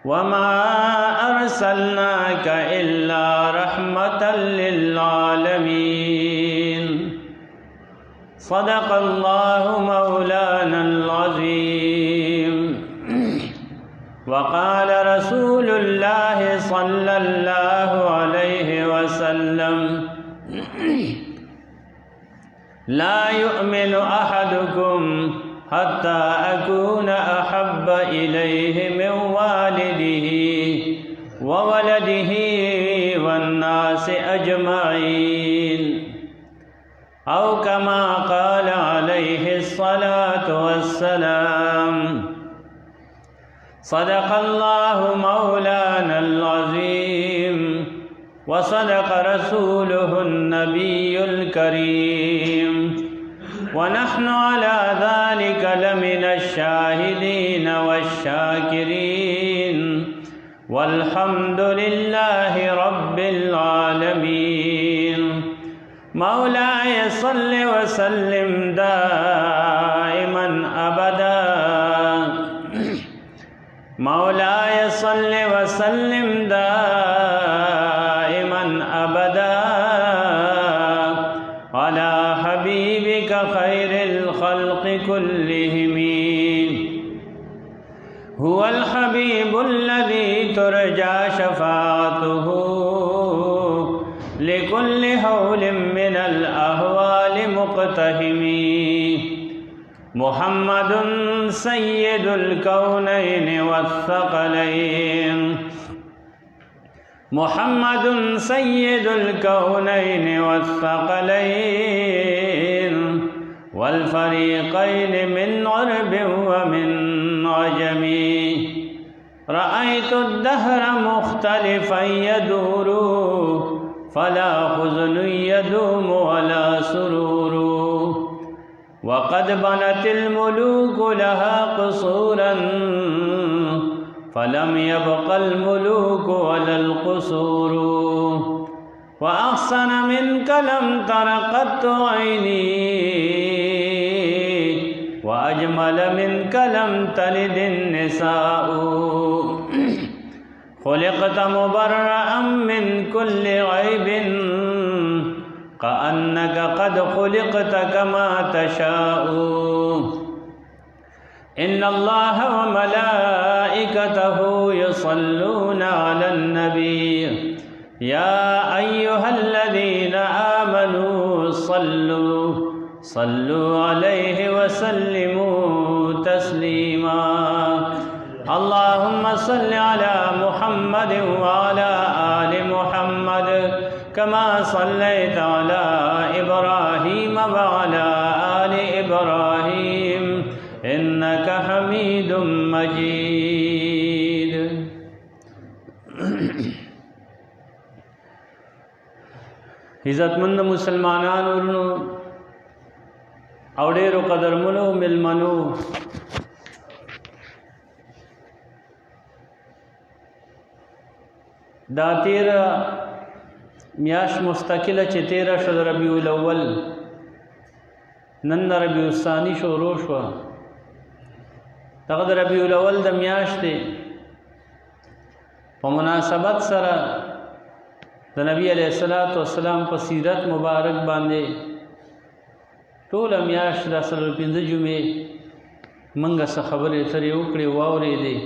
وما أرسلناك إلا رحمة للعالمين صدق الله مولانا العظيم وقال رسول الله صلى الله عليه وسلم لا يؤمن أحدكم حتى أكون أحب إليه من والده وولده والناس أجمعين أو كما قال عليه الصلاة والسلام صدق الله مولانا العظيم وصدق رسوله النبي الكريم ونحن على ذلك لمن الشاهدين والشاكرين والحمد لله رب العالمين مولاي صل وسلم دائما أبدا مولاي صل وسلم دائما أبدا على حبيبك خير الخلق كلهم هو الحبيب الذي ترجى شفاعته لكل هول من الأهوال مقتهم محمد سيد الكونين والثقلين محمد سيد الكونين والثقلين والفريقين من عرب ومن عجم رأيت الدهر مختلفا يدور فلا حزن يدوم ولا سرور وقد بنت الملوك لها قصورا فلم يبق الملوك ولا القصور وأحسن منك لم تر قط عيني وأجمل منك لم تلد النساء خلقت مبرأ من كل عيب كأنك قد خلقت كما تشاء إن الله وملائكته يصلون على النبي يا أيها الذين آمنوا صلوا عليه وسلموا تسليما اللهم صل على محمد وعلى آل محمد كما صليت على إبراهيم وعلى آل إبراهيم إنك حميد مجيد عزتمند مسلمانانو ورونو او ډیرو قدرمنو ملمنو دا تیر میاش مستقله چې 13 شو ربیع الاول نن ربیع الثانی شروع شو دغه ربیع الاول د میاشتې په مناسبت سره د نبی علیہ الصلوۃ والسلام په سیرت مبارک باندې ټول میاشت د 15 جمعې منګه څه خبرې اترې وکړې واورېدې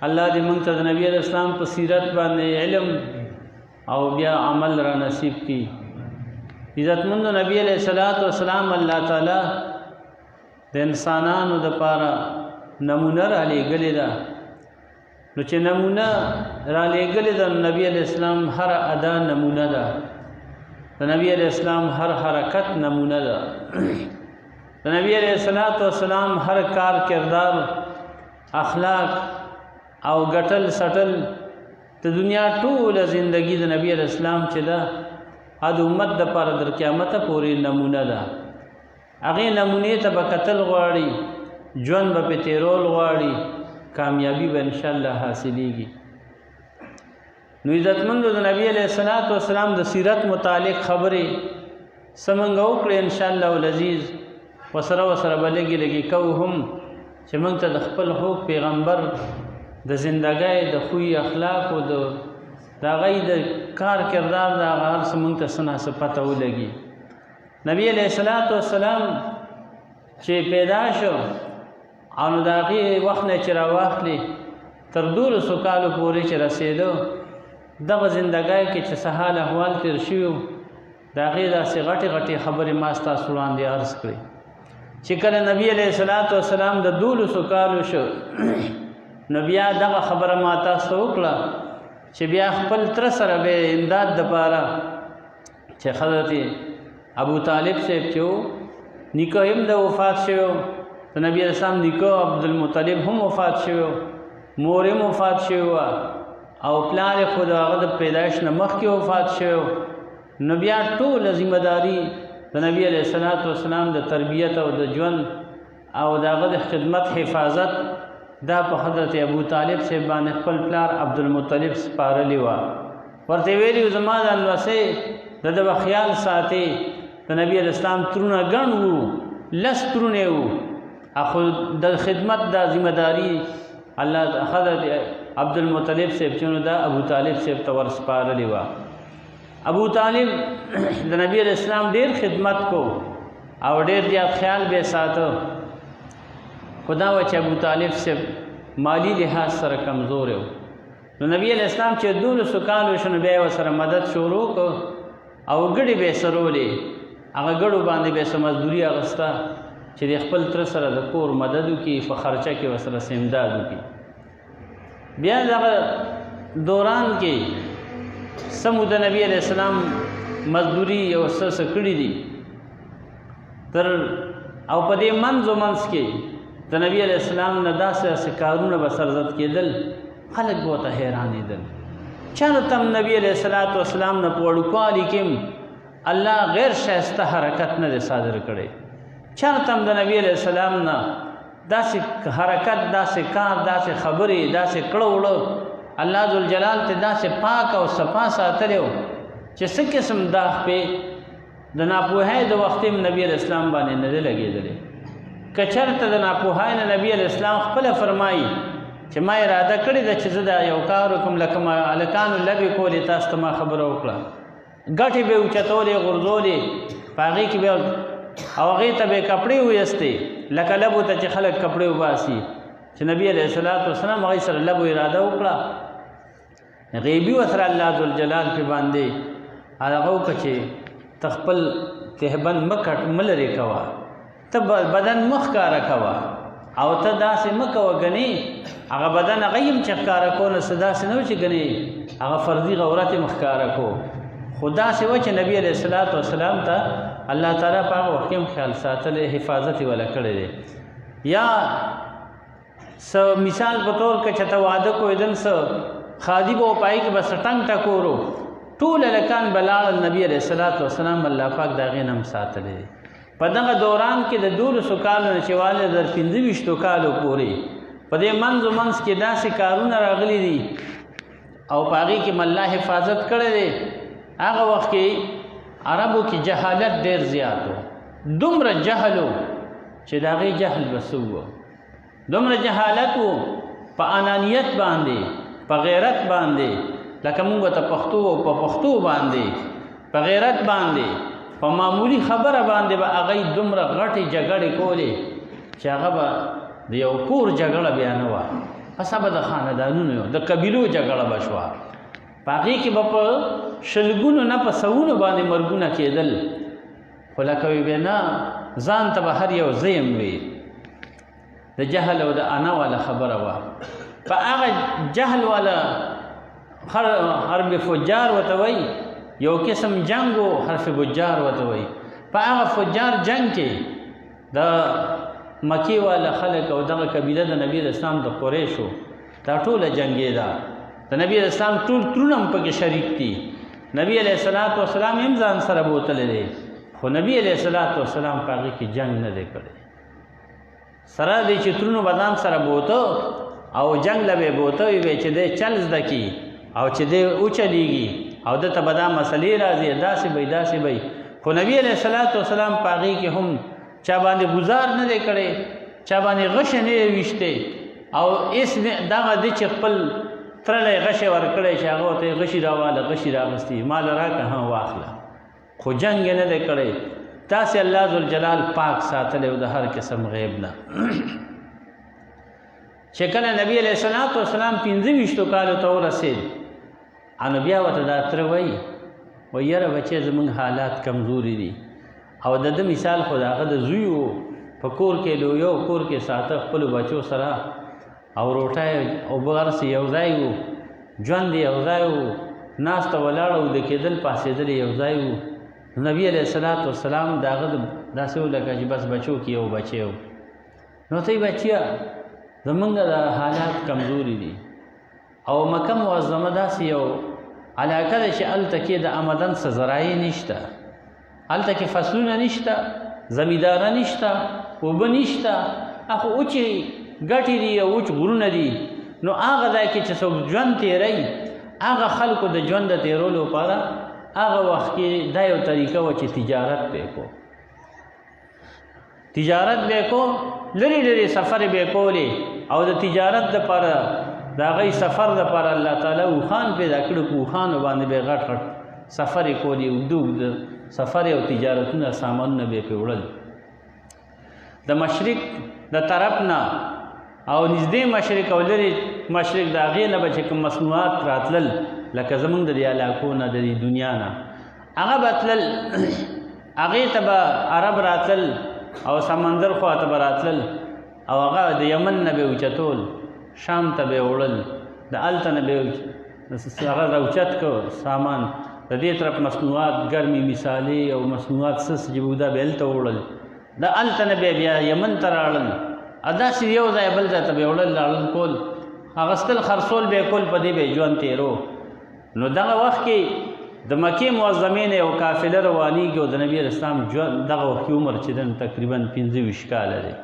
الله دې موږ ته د نبی علیہ السلام په سیرت باندې علم او بیا عمل را نصیب کړي عزتمند نبی علیہ الصلوۃ والسلام الله تعالی د انسانانو د پاره نمونه را لېږلې ده نو چې نمونه را لېږلې ده نبی علیہ السلام هر ادا نمونه ده د نبی علیہ السلام هر حرکت نمونه ده د نبی علیہ السلام هر کار کردار اخلاق او ګټل سټل د دنیا ټول زندگی د نبی علیہ السلام چې ده د امت د پاره در قیامت پورې نمونه ده هغه نمونه ته به قتل غواړي ژوند به په تیرول غواړي کامیابی به ان شاء الله حاصلېږي نو عزتمندو د نبی علیہ السلام د سیرت متعلق خبرې سمنګ وکړي ان شاء الله العزیز وسره به لګي کو هم چې موږ ته د خپل خوږ پیغمبر د زندګۍ د خوی اخلاقو د هغې د کار کردار د هغه هر څه موږ ته څه نه څه پته ولګي. نبی علیه الصلاۃ والسلام چې پیدا شو او نو د هغې وخت نه چې راواخلي تر 1200 کالو پورې چې رسېدو، دغه زندګۍ کې چې څه حال احوال تېر شوي وو د هغې داسې غټې غټې خبرې ما ستاسو وړاندې عرض کړې چې کله نبی علیه الصلاۃ والسلام د 1200 کالو شو نو بیا دغه خبره ما تاسو وکړه چې بیا خپل تره سره به امداد دپاره چې حضرت ابو طالب صاحب چې و نیکه هم د وفات شوی و، د نبی علیه السلام نیکه عبدالمطلب هم وفات شوی و، مور هم وفات شوی وه او پلار یې خو د هغه د پیدایش نه مخکې وفات شوی و. نو بیا ټوله ذمه داري د نبی علیه الصلاۃ والسلام د تربیت او د ژوند او د هغه د خدمت حفاظت دا په حضرت ابو طالب صاحب باندې خپل پلار عبدالمطلب سپارلی وه. ورته ویلي و زما د لوسۍ د ده به خیال ساتې. د نبی علیه السلام ترونه ګڼ وو، 10 ترونه وو، خو د خدمت دا ذمه داري الله حضرت عبدالمطلب صاحب چې نو دا ابو طالب صاحب ته ورسپارلی وه. ابو طالب د نبی علیه السلام ډېر خدمت کو او ډېر زیات خیال به ساته، خو دا وه چې ابو طالب صاحب مالی لحاظ سره کمزور و. نو نبی علیه السلام چې 1200 کال وشو نو بیا یې ورسره مدد شروع کړ او ګډې به یې سرولې، هغه ګډو باندې به یې څه مزدوري اخیسته چې د خپل تره سره د کور مدد وکړي، په خرچه کې ورسره څه امداد وکړي. بیا دغه دوران کې سمو د نبی علیه السلام مزدوري یو څه کړي دي تر او په دې منځ و منځ کې د نبی علیه السلام نه داسې کارونه به سرزد کېدل، خلک به ورته حیرانېدل. چاته هم نبی علیه الصلاۃ والسلام نه په وړوکوالي کې الله غیر ښایسته حرکت نه دی صادر کړی. چاته هم د نبی علیه السلام نه داسې حرکت، داسې کار، داسې خبرې، داسې کړه وړه الله ذوالجلال ته داسې پاک او صفا ساتلی و چې څه قسم داغ پې د ناپوهۍ د وخت هم نبی علیه السلام باندې نه دی لګېدلی. که چېرته د ناپوهۍ نه نبی علیه السلام خپله فرمایي چې ما اراده کړې ده چې زه دا یو کار وکړم، لکه ما هلکانو لبې کولې، تاسو ته ما خبره وکړه، ګټې به یې اوچتولې، غورځولې، په هغې کې بیا او هغې ته به یې کپړې ویستې، لکه لبو ته چې خلک کپړې وباسي، چې نبی علیه الصلاۃ والسلام هغې سره لبو اراده وکړه، غیبي ورسره الله ذوالجلال پې باندې هغه وکړه چې ته خپل تهبند مه لرې کوه، ته بدن مه ښکاره کوه او ته داسې مه کوه، ګنې هغه بدن هغه هم چې ښکاره کو نو څه داسې نه و چې ګنې هغه فرضي عورت یې ښکاره کو، خو داسې وه چې نبی علیه الصلاۃ والسلام ته الله تعالی په هغه وخت کې هم خیال ساتلی، حفاظت یې وله کړی دی. یا څه مثال په طور که چې ته واده کوېدل، څه خادي به و په هغې کې به څه ټنګ ټکور و، ټول هلکان به لاړل، نبي علیه الصلاۃ والسلام الله پاک د هغې نه هم ساتلی دی. په دغه دوران کې د 1200 کالو نه چې واله تر 25 کالو پورې په دې منځ و منځ کې داسې کارونه راغلي دي او په هغې کې الله حفاظت کړی دی. هغه وخت کې عربو کې جهالت ډېر زیات و، دومره جهل و چې د هغې جهل به څه و، دومره جهالت و په انانیت باندې، په غیرت باندې، لکه موږ ته پښتو او په پښتو باندې، په غیرت باندې، په معمولی خبره باندې به هغې دومره غټې جګړې کولې چې هغه به د یو کور جګړه بیا نه وه، هسه به د خاندانونو د قبیلو جګړه به شوه، په هغې کې به په شلګونو نه په سوونو باندې مرګونه کېدل، خو لکه وی نه ځان ته به هر یو زیم وي. د جهل او د انا والا خبره وه. په هغه جهل والا حرب فجار ورته وایي، یو قسم جنګ و حرف فجار ورته وایي. په هغه فجار جنګ کې د مکی والا خلک او دغه قبیله د نبی اسلام د قریشو دا ټوله جنګېده، د نبی اسلام ټول ترونه هم پکې شریک دي. نبی علیه الصلاۃ والسلام هم ځان سره بوتلی دی، خو نبی علیه الصلاۃ والسلام په هغې کې جنګ نه دی کړی. سره دی چې ترونو به ځان سره بوته او جنګ له به بوته وي چې دی چل زده کي او چې دی وچلیږي او دته به دا مسلې راځي، داسې به داسې به. خو نبی علیه الصلاۃ والسلام په هغې کې هم چا باندې ګزار نه دی کړی، چا باندې غش نه ویشته او اس دغه د چې خپل ترلی غشې ورکړی چې هغه ورته غشي راواله غشي راغستي مال راکړه ها واخله خو جنګ یې نه دی کړی تاسې الله ذوالجلال پاک ساتلی او د هر قسم غیب نه چې کله نبی علیه الصلاة والسلام 25 کالو ته ورسېد نو بیا ورته دا تره وایي یاره بچی زمونږ حالات کمزوري دي او د ده مثال خو د هغه د زوی و په کور کې لویو کور کې ساته خپلو بچو سره او روټۍ او بغرس یو ځای و ژوند یې یو ځای و ناسته ولاړه و د کېدل پاسېدل یو ځای و نبي علیه الصلاة والسلام د هغه داسې ولکه چې بس بچو کې یو بچی و نو ته یې بچیه زمونږ د حالات کمزوري دي او مکه معظمه داسې یو علاقه ده چې هلته کې د آمدن څه ذرایع نشته هلته کې فصلونه نشته زمینداره نشته اوبه نشته هغه اوچې ګټې دي او اوچ غرونه دي نو هغه ځای کې چې څوک ژوند تېروي هغه خلکو د ژوند د تېرولو لپاره هغه وخت کې دا یو طریقه وه چې تجارت به یې کو تجارت به یې کو لرې لرې سفر به یې کولې او د تجارت دپاره د هغې سفر دپاره الله تعالی اوښان پیدا کړي په اوښانو باندې به یې غټ غټ سفر یې کولې اوږده اوږده سفر او تجارتونه سامانونه به یې پرې وړل د مشرق د طرف نه او نږدې مشرق او لرې مشرق د هغې نه به چې کوم مصنوعات راتلل لکه زمونږ د دې علاقو نه د دې دنیا نه هغه به تلل هغې ته به عرب راتلل او سمندر خوا ته به راتلل او هغه د یمن نه به یې اوچتول شام ته به یې وړل د هلته نه به یې هغه راوچت کړ سامان د دې طرف مصنوعات ګرمې مثالې او مصنوعات سس چې به دا به هلته وړل د هلته نه به بیا یمن ته راړل داسې یو ځای بل ځای ته به یې وړل راړل کول اخیستل خرڅول به یې کول په دې به یې ژوند تېرو نو دغه وخت کې د مکې معظمې نه یو قافله روانېږي او د نبي علیه السلام ژوند دغه وخت عمر چې دی تقریبا 25 کاله دی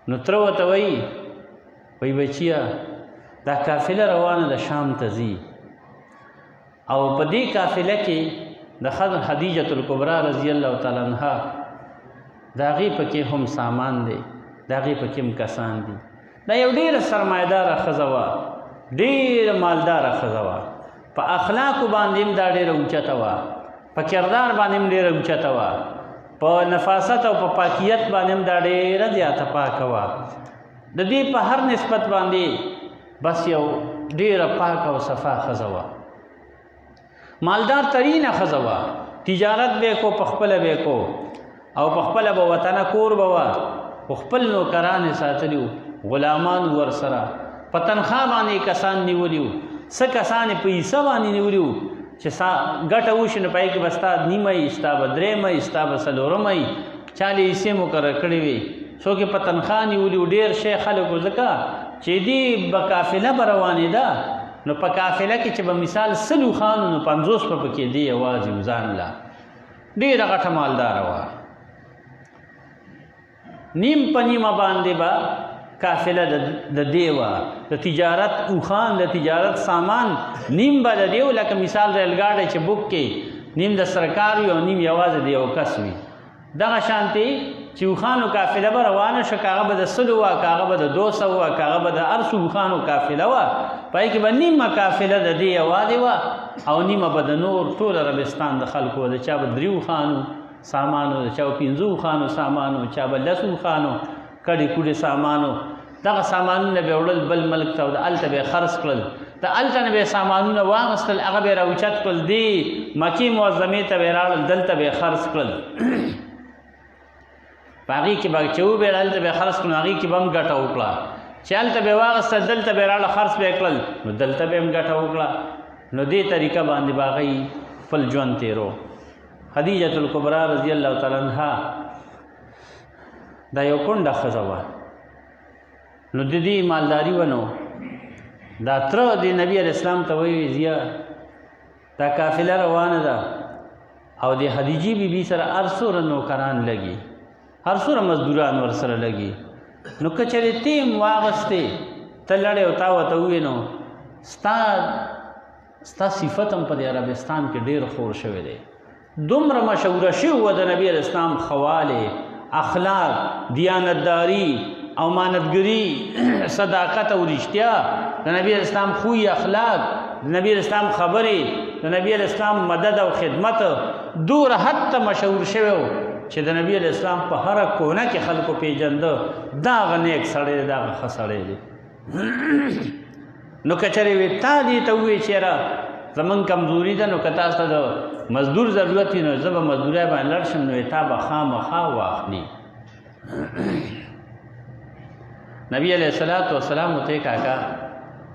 نو تره ورته وایي بچیه دا قافله روانه د شام ته ځي او په دې قافله کې د خدیجة الکبرا رضی الله تعالی عنها د هغې پکې هم سامان دی د هغې پکې هم کسان دي دا یو ډېره سرمایهداره ښځه وه ډېره مالداره ښځه وه په اخلاقو باندې هم دا ډېره اوچته وه په کردار باندې هم ډېره اوچته وه په نفاست او په پاکیت باندې هم دا ډېره زیاته پاکه وه د دې په هر نسبت باندې بس یو ډېره پاکه او صفا ښځه وه مالدار ترینه ښځه وه تجارت به یې کو په خپله به یې کو او په خپله به وطنه کور به وه خو خپل نوکران یې ساتلي وو غلامان ورسره په تنخوا باندې کسان نیولي وو څه کسان یې په حصه باندې نیولي وو چې ګټه وشي نو په هغې کې به ستا نیمه وي ستا به درېیمه وي ستا به څلورمه وي چا له حصې مقرر کړې وي څوک یې په تنخوا نیولي وو ډېر شی خلکو ځکه چې دې به قافله به روانېده نو په قافله کې چې به مثال 100 اوښانو نو 50 به پکې دی یوازې ځان له ډېره غټه مالداره وه نیم په نیمه باندې به قافله د دې وه د تجارت اوښان د تجارت سامان نیم به د دې و لکه مثال ریلګاډی چې بک کې نیم د سرکار وي او نیم یوازې د یو کس وي دغه شانتې چې اوښانو قافله به روانه شوه که هغه به د 100 وه که هغه به د 200 وه که هغه به د هر څو اوښانو قافله وه په هغې کې به نیمه قافله د دې یوازې وه او نیمه به د نور ټول عربستان د خلکو وه د چا به 3 اوښانو سامانو د چا به 5 اوښانو سامانو چا به 10 اوښانو کډې کوډې سامانو دغه سامانونه به وړل بل ملک ته او د هلته به یې خرڅ کړل د هلته نه به یې سامانونه واغېستل هغه به یې راوچت کړل دې مکې معظمې ته به یې راړل دلته به یې خرڅ کړل په هغې کې به چې وبېړه هلته به یې خرڅ کړل هغې کې به هم ګټه وکړه چې هلته به یې واغېستل دلته به یې راړه خرڅ به یې کړل نو دلته به یې هم ګټه وکړه نو دې طریقه باندې به هغوی خپل ژوند تېرو خدیجة الکبرا رضی الله تعالی عنها دا یو کونډه ښځه وه نو د دې مالداري ونو دا تره د نبي علیه السلام ته وایي زیه دا قافله روانه ده او د خدیجې بیبي سره هر څومره نوکران لګي هر څومره مزدوران ورسره لګي نو که چېرې ته یې واغېستې ته لړې او تا ورته ووایې نو ستا صفت هم په دې عربستان کې ډېر خور شوی دی دومره مشهوره شوې وه د نبي علیه السلام ښه والی اخلاق، دیانتداری، امانتګری، صداقت او رښتیا، د نبی اسلام خوی اخلاق، د نبی اسلام خبرې، د نبی اسلام مدد او خدمت دور حد ته مشهور شوی چې د نبی اسلام په هر کونه کې خلکو پیژنده دا نیک سړی، دا ښه سړی دی. نو که چېرې وي تا دې ته ووایي چېره زمونږ کمزوري ده، نو که تاسو ته د مزدور ضرورت وي نو زه به مزدورۍ باندې لاړ شم، نو تا به خامخا واخلي. نبی علیه الصلاة والسلام ورته کاکا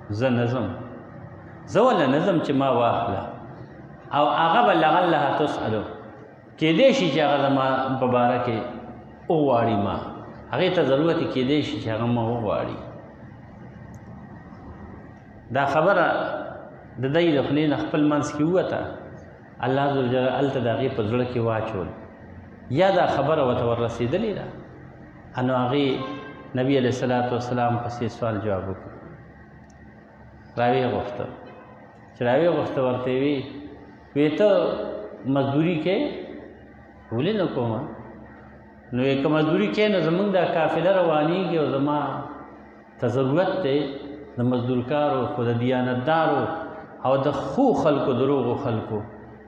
زه نظم، زه وله نظم چې ما واخله او هغه به لعلها تسألو، کېدی شي چې هغه زما په باره کې وغواړي، ما هغې ته ضرورت یې کېدی شي چې هغه ما وغواړي. دا خبره د دی د خولې نه خپل منځ کې ووته، الله عز وجل هلته د هغې په زړه کې واچول، یا دا خبره ورته وررسېدلې ده. نو هغې نبي علیه الصلاة والسلام پسې سوال جواب وکړو، راویې غوښته، چې راویې غوښته ورته یې وی ته مزدوري کې ولې نه کومه؟ نو که مزدوري کې نو زمونږ دا قافله روانېږي او زما ته ضرورت دی د مزدورکارو، خو د دیانتدارو او د خو خلکو، دروغو خلکو،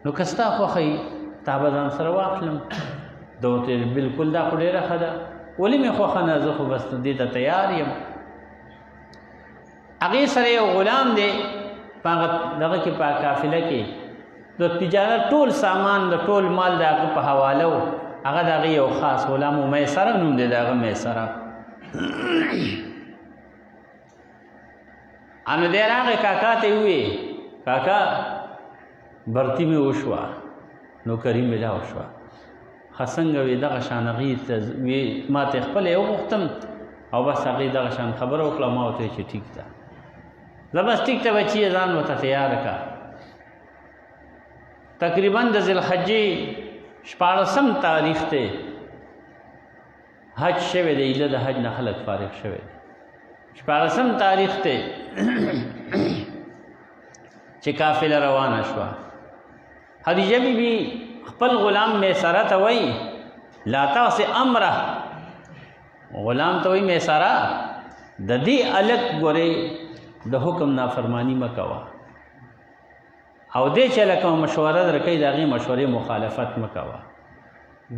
نو که ستا خوښه وي تا به ځان سره واخلم. ده ورته بلکل دا خو ډېره ښه ده، ولې مې خوښه نه، زه خو بس دې ته تیار یم. هغې سره یو غلام دی په هغه دغه کې په قافله کې د تجارت ټول سامان د ټول مال د هغه په حواله و، هغه د هغې یو خاص غلام و، میسره نوم دی د هغه، میسره. نو دی راغی کاکا ته یې وویې کاکا برتي مې وشوه، نوکري مې لا وشوه، ښه څنګه وي دغه شان هغې ته وی ما ته خپله یې وغوښتم او بس هغې دغه شان خبره وکړه، ما ورته چې ټیک ده، زه بس ټیک ته بچیه ځان ورته تیار کړه. تقریبا د ذوالحجې 14 تاریخ ته حج شوی دی، ایله د حج نه خلک فارغ شوی دی. 14 تاریخ ته چې قافله روانه شوه، خدیجه بی بی خپل غلام میسره ته وایي لا تعص امره، غلام ته وایي میسره د دې الک ګورې د حکم نافرمانی مه کوه، او دې چې لکه مشوره درکوي د هغې مشورې مخالفت مه کوه.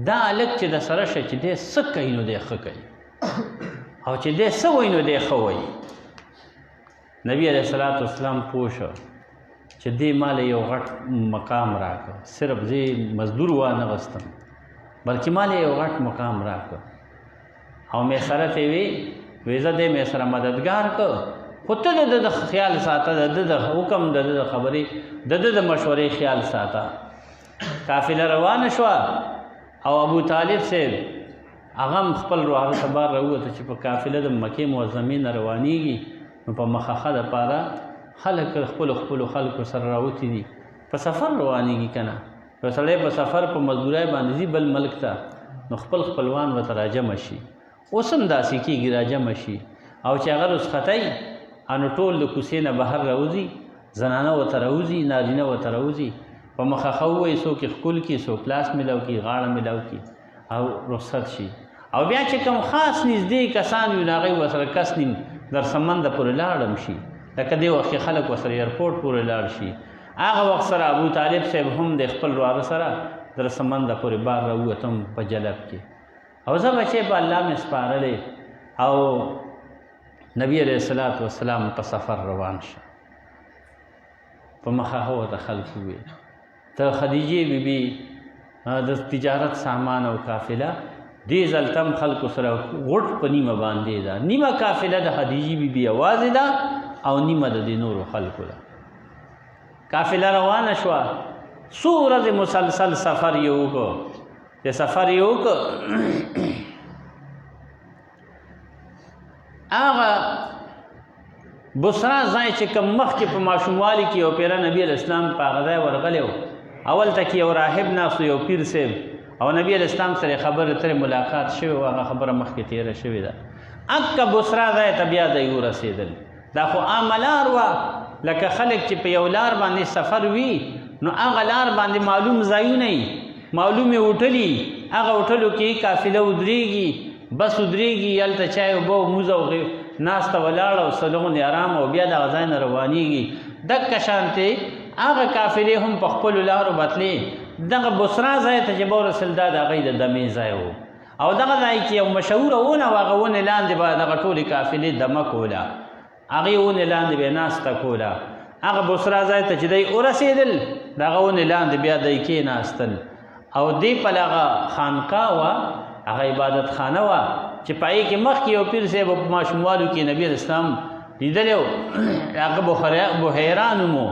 دا الک چې د سره شه چې دی څه کوي نو دی ښه کوي، او چې دی څه وایي نو دی ښه وایي. نبی علیه الصلاة والسلام پوه شو چې دی ماله یو غټ مقام راکړه، صرف زه مزدور وانغستم بلکې ماله یو غټ مقام راکړه. او میسره ته وی زه دی میسره مددګار که، خو ته د ده خیال ساته، د ده د حکم، د ده د خبرې، د ده د مشورې خیال ساته. قافله روانه شوه او ابو طالب صاحب هغه هم خپل روحه ته بار راووته چې په قافله د مکې معظمې نه روانېږي، نو په مخه دپاره خلک خپلو خپلو خلکو سره راوتي دي، په سفر روانېږي که نه. یو سړی په سفر په مزدورۍ باندې ځي بل ملک ته، نو خپل خپلوان ورته راجمع شي، اوس هم داسې کېږي راجمع شي، او چې هغه رخصتۍ نو ټول د کوڅې نه بهر راوځي، زنانه ورته راوځي، نارینه ورته راوځي، په مخه ووایي څوک یې ښکل کړي، څوک لاس میلاو کړي، غاړه میلاو کړي او رخصت شي. او بیا چې کوم خاص نږدې کسان وي نو هغوی ورسره کس نیم در سمنده پورې لاړم شي، لکه دې وخت کې خلک ورسره ایرپورټ پورې لاړ شي. هغه وخت سره ابو طالب صاحب هم د خپل وراره سره در سمنده پورې بار راووتم په جلب کې، او زه بچې په الله مې سپارلی. او نبی علیه الصلاة والسلام په سفر روان شه، په مخه ورته خلک وویل ته خدیجې بی بی د تجارت سامان او قافله دې ځل تم خلکو سره غټ په نیمه باندې ده، نیمه قافله د خدیجې بی بی یوازې ده او نیمه د دې نورو خلکو ده. قافله روانه شوه، څو ورځې مسلسل سفر یې وکړو، چې سفر یې وکړ هغه بصرا ځای چې کوم مخکې په ماشوموالي کې یو پیره نبي علیه السلام په هغه ځای ورغلی و، اول ته کې یو راهب ناست و، یو پیر صاحب، او نبي علیه السلام سره خبرې اترې ملاقات شوې و، هغه خبره مخکې تېره شوې ده. اکه بصرا ځای ته بیا دی ورسېدل، دا خو عامه لار وه، لکه خلک چې په یو لار باندې سفر وي نو هغه لار باندې معلوم ځایونه وي، معلومې هوټلې، هغه هوټلو کې قافله ودرېږي بس ودرېږي هلته چای اوبه او موز او ناسته ولاړه او سلغونې ارام او بیا دغه ځای نه روانېږي. دقه شانتې هغه قافلې هم په خپلو لارو بتلې. دغه بصرا ځای ته چې به ورسېدل دا د هغوی د دمې ځای و او دغه ځای کې یو مشهوره ونه وه. هغه ونې لاندې به دغه ټولې قافلې دمه کوله، هغې ونې لاندې به یې ناسته کوله. هغه بصرا ځای ته چې دی ورسېدل د هغه ونې لاندې بیا دی کېناستل او دی پل هغه خانقاه وه، هغه عبادت خانه وه چې په هغې کې مخکې یو پیر صاحب په ماشوموالو کې نبي اسلام لیدلی و، هغه بحیرا نوم و.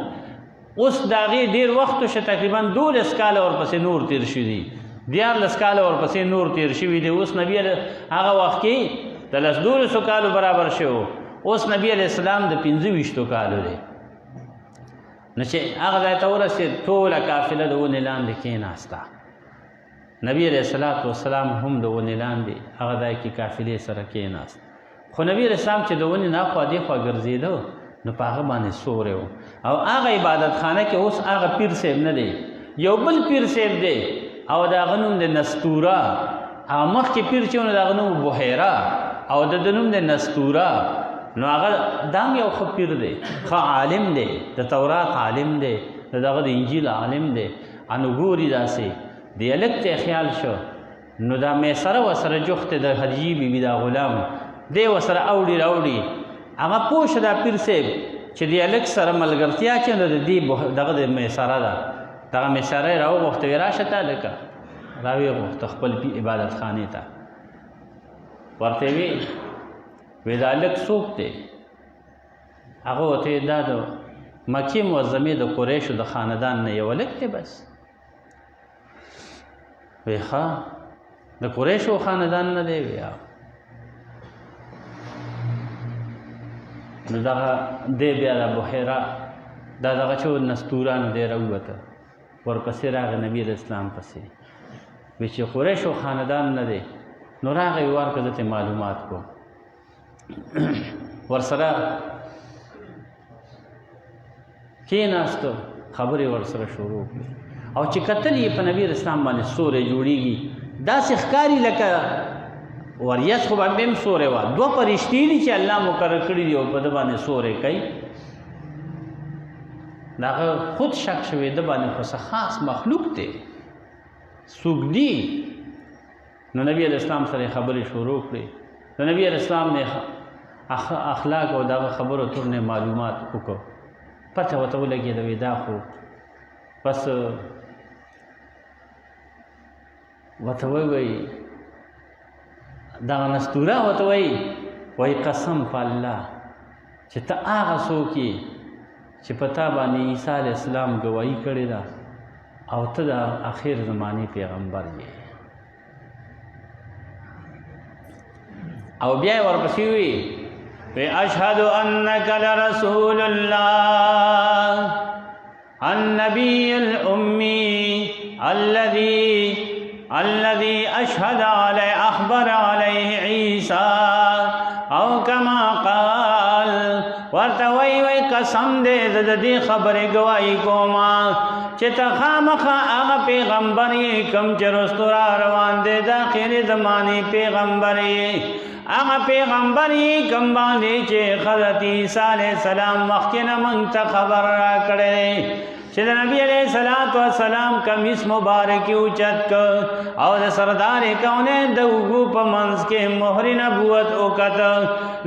اوس د هغې ډېر وخت وشه، تقریبا 12 کاله ورپسې نور تېر شوي دي، 14 کاله ورپسې نور تېر شوي دي. اوس نبي هغه وخت کې د 12 کالو برابر شو، اوس نبي علیه السلام د 25 کالو دی. نو چې هغه ځای ته ورسېد ټوله قافله د ونې لاندې کېناسته. نبي علیه السلام هم د ونې لاندې هغه ځای کې قافلې سره کېناست. خو نبي علیه السلام چې د ونې ناخوا دېخوا ګرځېده نو په هغه باندې سوری و او هغه عبادت خانه کې اوس هغه پیر صاحب نه دی، یو بل پیر صاحب دی او د هغه نوم دی نستوره. هغه مخکې پیر چې و نو د هغه نوم بحیرا او د ده نوم دی نستوره. نو هغه دام یو ښه پیر دی، ښه عالم دی، د تورات عالم دی، د دغه د انجیل عالم دی. نو ګوري داسې د هلک ته خیال شو نو دا میسره ورسره جوخت د خدیجې بیبي دا غلام دی ورسره اوړي راوړي. هغه پوه شه دا پیر صاحب چې د هلک سره ملګرتیا چې نو د دې دغه د میسره ده، دغه میسره یې راوغوښته، ویې راشه ته هلکه راویې غوښته خپل عبادت خانې ته. ورته وی دا هلک څوک دی؟ هغه ورته دا د مکې معظمې د قریشو د خاندان نه یو هلک دی بس. وی ښه د قریشو خاندان نه دی؟ وی نو دغه دی بیا د بحیرا دا دغه چې نستوره نو دی راووته، ورپسې راغی نبي علیه اسلام پسې. وی چې قریشو خاندان نه دی نو راغی ورکړه ده ته معلومات کو ورسره کېناستو، خبرې ورسره شروع کړې او چې کتل یې په نبي اسلام باندې سوری جوړېږي داسې ښکاري لکه وریځ خو باندې هم سوری وه، دوه پرشتې دي چې الله مقرر کړي دي او په ده باندې سوری کوي. د هغه خود شک شوی ده باندې خو څه خاص مخلوق دی، څوک دي؟ نو نبي علیه اسلام سره خبرې شروع کړې. نو نبي علیه اسلام نه اخلاق او دغه خبرو تر نه معلومات وکړو، پته ورته ولګېده وی دا خو بس ورته وایي دغه نستوره ورته وایي قسم په الله چې ته هغه څوک یې چې په تا باندې عیسی علیه السلام ګواهي کړې ده او ته د اخر زمانې پیغمبر یې. او بیا یې ورپسې وی اشهد انک لرسول الله النبي الأمي الذي أشهد عليه أخبر عليه عيسى أو كما قال. ورته وی قسم دې د دې خبرې ګواهي کوما چې ته خامخا هغه پیغمبر یې کوم چې رستو را روان دی د آخرې زمانې پیغمبر یې، هغه پیغمبر یې کوم باندې چې حضرت عیسی علیه السلام مخکې نه موږ ته خبر راکړی چې د نبی علیه السلام کمیس مبارک اوچت کړ او د سردار کونین د اوږو په منځ کې مهر نبوت وکړه.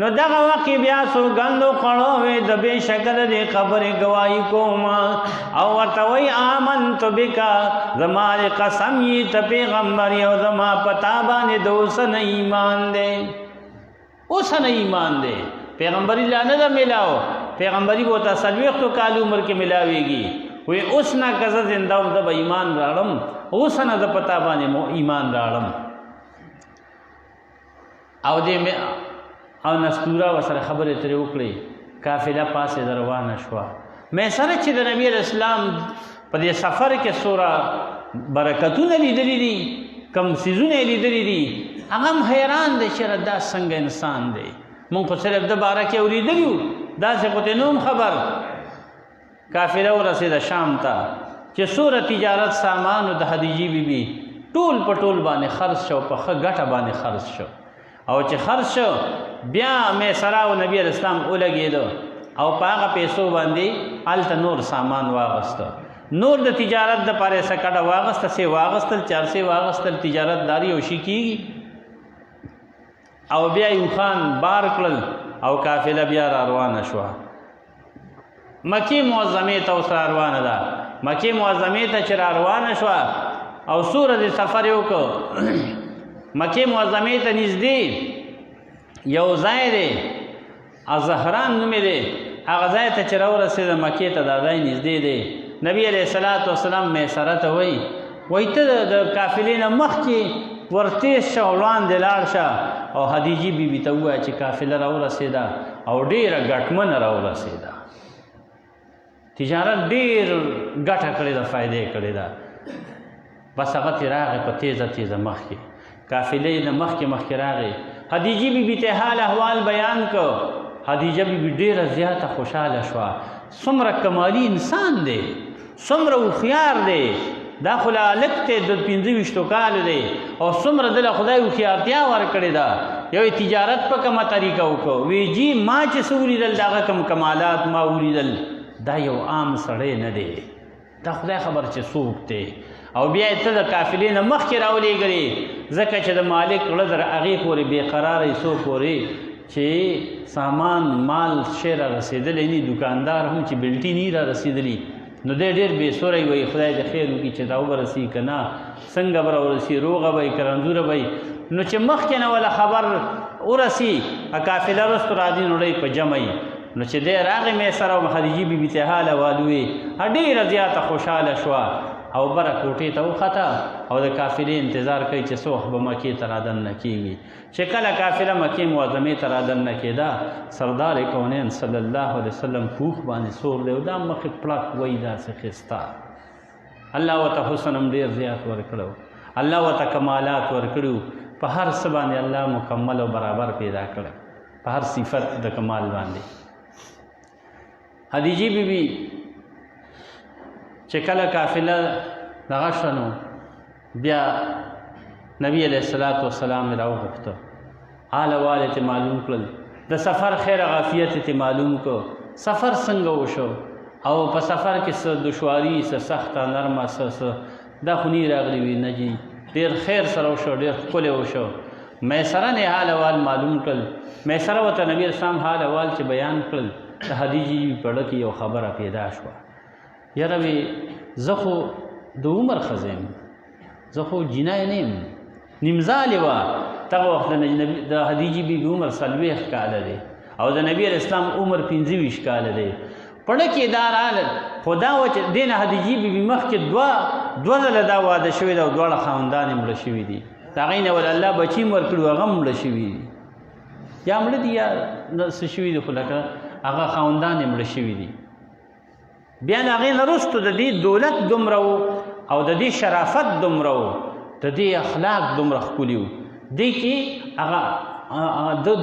نو دغه وخت بیا سوګند خوړو وې د بې شکه د دې خبرې ګواهي کوم او ورته وایي آمنت بک، زما د قسم یې ته پیغمبر یې او زما په تا باندې د اوسنه ایمان دی. اوسنه ایمان دی، پیغمبري لا نه ده میلاو، پیغمبري به ورته 40 کالو عمر کې میلاویږي. وی اوس نه که زه زنده وم زه به ایمان راړم، اوس نه زه په تا باندې ایمان راړم. او نستوره ورسره خبرې ترې وکړې، قافله پاسې روانه شوه. میسره چې د نبي علیه السلام په دې سفر کې څومره برکتونه لیدلي دي، کوم څیزونه یې لیدلي دي، هغه هم حیران دی چې دا څنګه انسان دی. مونږ خو صرف د باره کې اورېدلي وو، داسې خو ته نوم خبر. قافله ورسېده شام ته چې څومره تجارت سامانو د خدیجې بیبي ټول په ټول باندې خرڅ شو، په ښه ګټه باندې خرڅ شو. او چې خرڅ شو بیا میسره او نبی علیه السلام ولګېده او په هغه پیسو باندې هلته نور سامان واغسته، نور د تجارت دپاره یې څه کډه واغسته، څه واغستل، چارڅې واغستل، تجارت داري او شي کېږي. او بیا یوخان بار کړل او قافله بیا را روانه شوه. مکې معظمې ته اوس را روانه ده. مکې معظمې ته چې را روانه شوه او څو ورځې سفر یې وکړ، مکې معظمې ته نږدې یو ځای دی، الزهران نوم یې دی. هغه ځای ته چې راورسېده مکې ته، دا ځای نږدې دی. نبي علیه الصلاۃ والسلام میسره ته وایي ته د قافلې نه مخکې ورتېز شه او وړاندې لاړ شه. او خدیجې بیبي ته ووایه چې قافله راورسېده او ډېره ګټمنه راورسېده، تجارت ډېر ګټه کړې ده، فایده یې کړې ده. بس هغه ترې راغی په تیزه تیزه مخکې، قافلې نه مخکې راغی. خدیجې بیبي ته حال احوال بیان کړ. خدیجه بیبي ډېره زیاته خوشحاله شوه. څومره کمالي انسان دی، څومره هوښیار دی، دا خو لا هلک دی، د 25 کالو دی او څومره دله خدای هوښیارتیا ورکړې ده. یو تجارت په کومه طریقه وکړو، وی جي ما چې څه ولیدل د هغه کوم کمالات ما ولیدل، دا یو عام سړی نه دی، دا خدای خبر چې څوک دی. او بیا یې ته د قافلې نه مخکې راولېږلې ځکه چې د مالک زړه در هغې پورې بېقراره څو پورې چې سامان مال شی را رسېدلی نه، دوکاندار هم چې بلټي نه را رسېدلي، نو دی ډېر بې سوری وایي خدای د خیر وکړي چې دا وبرسي که نه، څنګه به راورسي، روغه به یې که رنځوره به یې. نو چې مخکې نه وله خبر ورسي، قافله رستو راځي نو ډی په جمع یي. نو چې دی راغی میسره او خدیجې بیبي ته حال احوال ووایي، ډېره زیاته خوشحاله شوه او بره کوټې ته وخته او د قافلې انتظار کوي چې څه وخت به مکې ته رادننه کېږي. چې کله قافله مکې معظمې ته رادننه کېده، سردار کونین صلی الله علیه وسلم پوخ باندې سور دی او دا مخې پړک وایي داسې ښایسته. الله ورته حسن هم ډېر زیات ورکړی، الله ورته کمالات ورکړي، په هر څه باندې الله مکمل او برابر پیدا کړی، په هر صفت د کمال باندې. خدیجې بیبي چې کله قافله دغه شوه نو بیا نبی علیه الصلاۃ والسلام یې راوغوښته، حال احوال یې معلوم کړل، د سفر خیر عافیت یې معلوم کړ، سفر څنګه وشو او په سفر کې څه دشواري، څه سخته نرمه، څه دا خو نه راغلي وي، نه جي ډېر خیر سره وشو، ډېر ښکلی وشو. میسره نه حال احوال معلوم کړل. میسره ورته نبي اسلام حال احوال چې بیان کړل، د خدیجې په زړه کې یو خبره پیدا شوه، یاره وی زه خو د عمر ښځه یم، زه خو جینۍ نه یم، نیمزالې وه. دغه وخت د خدیجې بیبي عمر 40 کاله دی او د نبي علیه اسلام عمر 25 کاله دی. پړه کې دا راغله، خو دا وه چې دې نه خدیجې بیبي مخکې دوه ځله دا واده شوې ده او دواړه خاوندان یې مړه شوي دي. د هغې نه ول الله بچي هم ورکړي، هغه هم مړه شوي دي، یا مړه دي یا څه شوي دي، خو لکه هغه خاوندان یې مړه شوي دي. بیا د هغې نه وروستو د دې دولت دومره و او د دې شرافت دومره و، د دې اخلاق دومره ښکلي و، دې کې هغه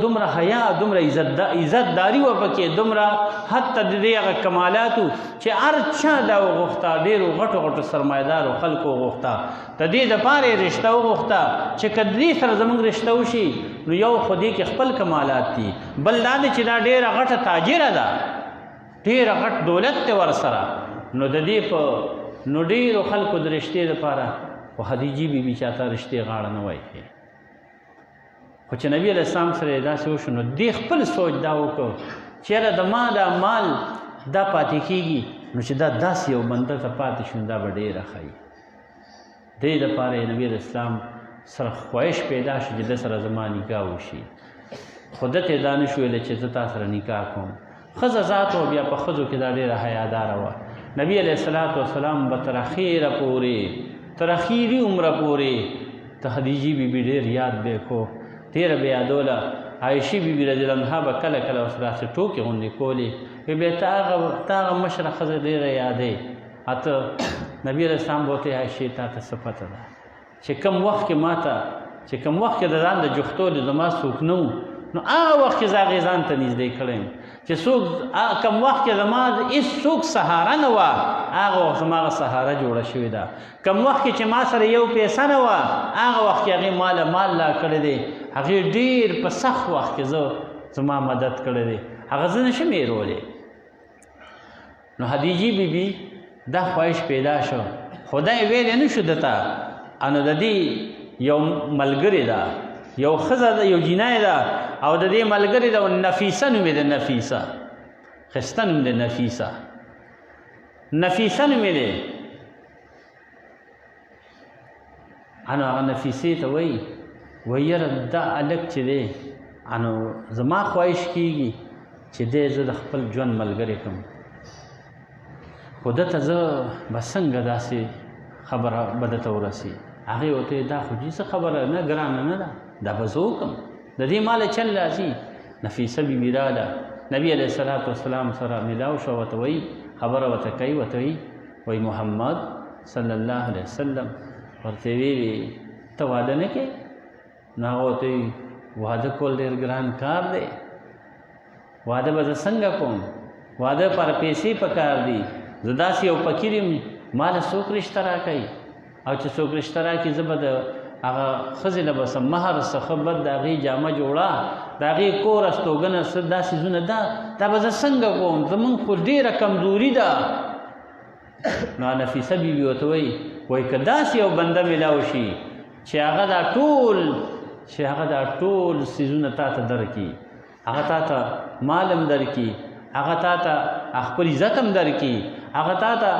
دومره حیا، دومره عزتداري وه پکې، دومره حتی د دې هغه کمالاتو چې هر چا دا وغوښته، ډېرو غټو سرمایهدارو خلکو وغوښته، د دې دپاره یې رشته وغوښته چې که دې سره زموږ رشته وشي نو یو خو دې کې خپل کمالات دي، بل دا دی چې دا ډېره غټه تاجره ده، ډېره غټ دولت دی ورسره. نو د دې په نو ډېرو خلکو د رشتې دپاره خو خدیجې بیبي چاته رشتې غاړه نه وایي. خو چې نبي علیه السلام سره یې داسې وشو نو دې خپل سوچ دا وکړو چې یاره د ما دا مال دا پاتې کېږي نو چې دا داسې یو بنده ته پاتې شو دا به ډېره ښایي. دې دپاره یې نبي علیه السلام سره خواهش پیدا شو چې ده سره زما نکاح وشي. خو ده ته یې دا نه شو ویلی چې زه تا سره نکاح کوم. ښځه ذات و، بیا په ښځو کې دا ډېره حیاداره وه. نبي علیه الصلاۃ والسلام به تر اخیره پورې، تر اخري عمره پورې د خدیجې بیبي ډېر یاد به یې کو، ډېره به یادوله. عایشې بیبي رضی الله عنها به کله کله ورسره داسې ټوکې غوندې کولې، وی بیا ته هغه مشره ښځه ډېره یادې. اته نبي علیه السلام به ورته عایشې تا ته څه پته ده چې کوم وخت کې ما ته چې کوم وخت کې د ځان د جفتولو زما څوک نه و، نو هغه وخت کې زه هغې ځان ته نږدې کړی یم. چې څوک کم وخت کې زما هېڅ څوک سهاره نه وه هغه وخت زما هغه سهاره جوړه شوې ده. کم وخت کې چې ما سره یو پیسه نه وه هغه وخت کې هغې ماله مال لا کړی دی. هغې ډېر په سخت وخت کې زما مدد کړی دی. هغه زه نشم هېرولی. نو خدیجې بیبي دا خواهش پیدا شو. خدای ویلی نه شو ده ته نو د دې یو ملګرې ده، یو ښځه ده، یو جینۍ ده او د دې ملګرې ده نفیسه نوم یې ده. نفیسه ښایسته نوم دی. نفیسه نوم یې دی. هغه نفیسې ته وایي یاره دا هلک چې دی زما خواهش کېږي چې دی زه د خپل ژوند ملګری کړم، خو ده ته زه به څنګه داسې خبره به ده ته ورسي. هغې ورته دا خو څه خبره نه ګرانه نه ده، دا به زه وکړم، د دې ماله چل راځي. نفیسه بیبي راله نبي علیه الصلاة والسلام سره ملاو شو. ورته وایي خبره ورته کوي، ورته وایي محمد صلی الله علیه وسلم ورته ویلي ته واده نه کوې؟ نو هغه ورته وایي واده کول ډېر ګران کار دی، واده به زه څنګه کوم؟ واده پر پیسې پکار دي. زه داسې یو فقیر یم، ماله څوک رشته راکوي؟ او چې څوک رشته راکړي زه به د هغه ښځې نه به څه مهر څه بد د هغې جامه جوړه، د هغې کور استوګنه څه دا څیزونه دا به زه څنګه کوم؟ زمونږ خو ډېره کمزوري ده. نو نفیسه بیبي ورته وایي که داسې یو بنده میلاو شي چې هغه دا ټول څیزونه تا ته درکړي، هغه تا ته مال هم درکړي، هغه تا ته خپل عزت هم درکړي، هغه تا ته